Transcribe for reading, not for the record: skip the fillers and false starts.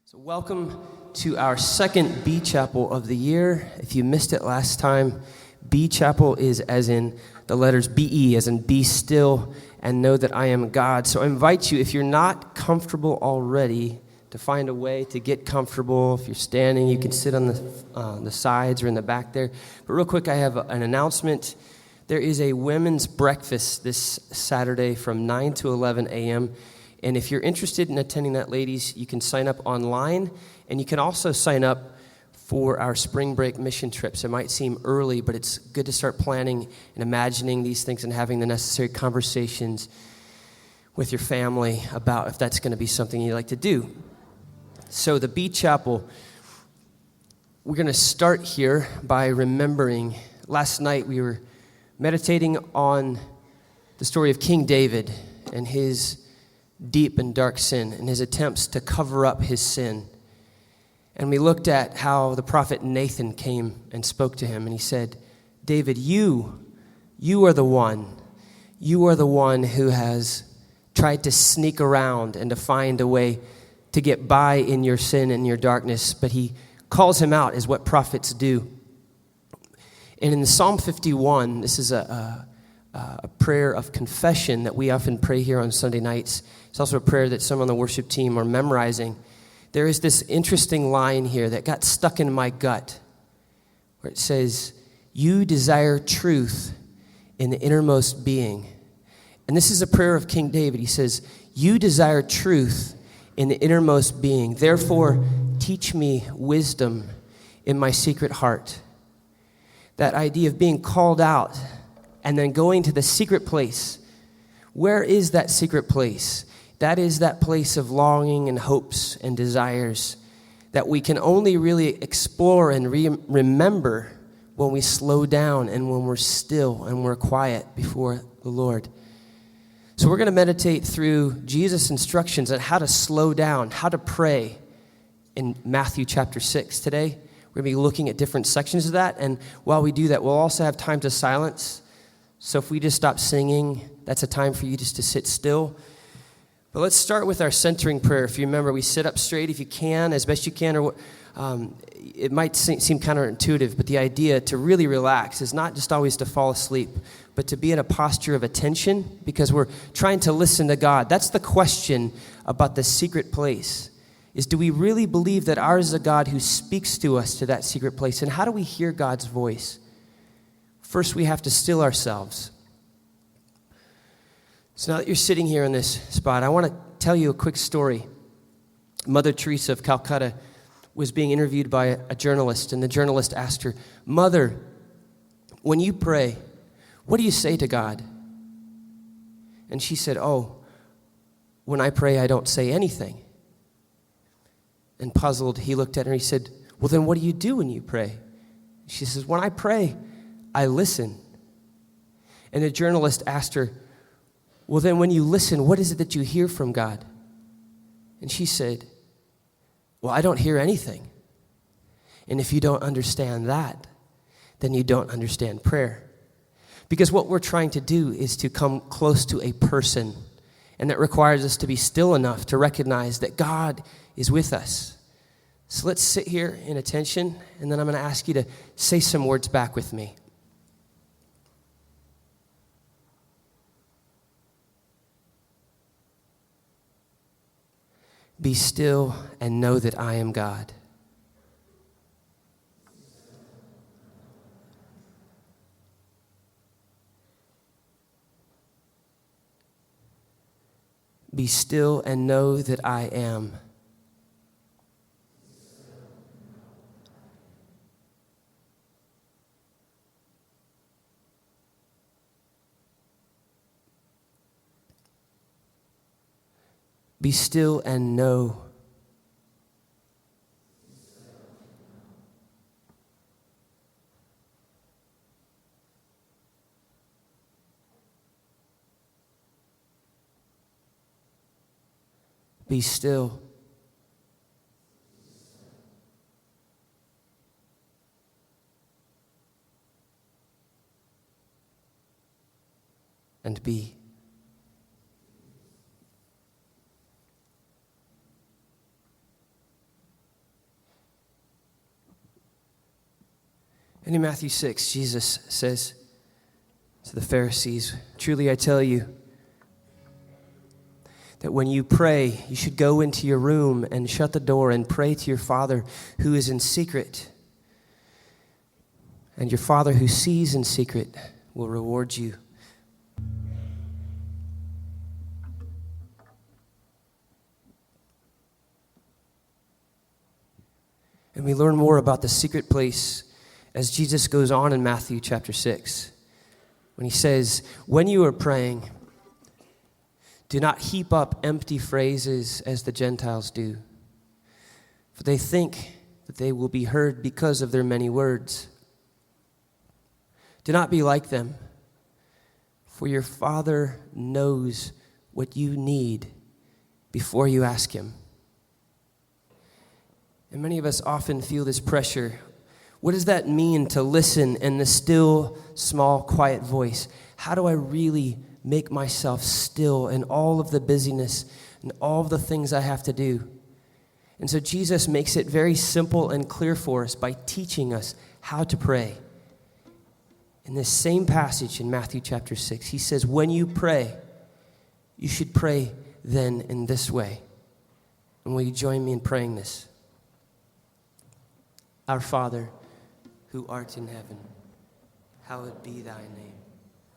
So welcome to our second B Chapel of the year. If you missed it last time, B Chapel is as in the letters B-E, as in be still and know that I am God. So I invite you, if you're not comfortable already, to find a way to get comfortable. If you're standing, you can sit on the sides or in the back there. But real quick, I have an announcement. There is a women's breakfast this Saturday from 9 to 11 a.m., and if you're interested in attending that, ladies, you can sign up online, and you can also sign up for our spring break mission trips. It might seem early, but it's good to start planning and imagining these things and having the necessary conversations with your family about if that's going to be something you'd like to do. So the B Chapel, we're going to start here by remembering. Last night we were meditating on the story of King David and his deep and dark sin and his attempts to cover up his sin. And we looked at how the prophet Nathan came and spoke to him, and he said, David, you are the one. You are the one who has tried to sneak around and to find a way to get by in your sin and your darkness. But he calls him out as what prophets do. And in Psalm 51, this is a prayer of confession that we often pray here on Sunday nights. It's also a prayer that some on the worship team are memorizing. There is this interesting line here that got stuck in my gut where it says, you desire truth in the innermost being. And this is a prayer of King David. He says, you desire truth in the innermost being. Therefore, teach me wisdom in my secret heart. That idea of being called out and then going to the secret place. Where is that secret place? That is that place of longing and hopes and desires that we can only really explore and remember when we slow down and when we're still and we're quiet before the Lord. So we're going to meditate through Jesus' instructions on how to slow down, how to pray in Matthew chapter 6 today. We're going to be looking at different sections of that, and while we do that, we'll also have time to silence. So if we just stop singing, that's a time for you just to sit still. But let's start with our centering prayer. If you remember, we sit up straight if you can, as best you can. Or it might seem counterintuitive, but the idea to really relax is not just always to fall asleep, but to be in a posture of attention because we're trying to listen to God. That's the question about the secret place, is do we really believe that ours is a God who speaks to us to that secret place? And how do we hear God's voice? First, we have to still ourselves. So now that you're sitting here in this spot, I want to tell you a quick story. Mother Teresa of Calcutta was being interviewed by a journalist, and the journalist asked her, Mother, when you pray, what do you say to God? And she said, oh, when I pray, I don't say anything. And puzzled, he looked at her and he said, well, then what do you do when you pray? She says, when I pray, I listen. And the journalist asked her, well, then when you listen, what is it that you hear from God? And she said, well, I don't hear anything. And if you don't understand that, then you don't understand prayer. Because what we're trying to do is to come close to a person, and that requires us to be still enough to recognize that God is with us. So let's sit here in attention, and then I'm going to ask you to say some words back with me. Be still and know that I am God. Be still and know that I am. Be still and know. Be still. And be. And in Matthew 6, Jesus says to the Pharisees, truly I tell you that when you pray, you should go into your room and shut the door and pray to your Father who is in secret. And your Father who sees in secret will reward you. And we learn more about the secret place as Jesus goes on in Matthew chapter 6, when he says, when you are praying, do not heap up empty phrases as the Gentiles do, for they think that they will be heard because of their many words. Do not be like them, for your Father knows what you need before you ask him. And many of us often feel this pressure. What does that mean to listen in the still, small, quiet voice? How do I really make myself still in all of the busyness and all of the things I have to do? And so Jesus makes it very simple and clear for us by teaching us how to pray. In this same passage in Matthew chapter 6, he says, when you pray, you should pray then in this way. And will you join me in praying this? Our Father, who art in heaven, hallowed be thy name.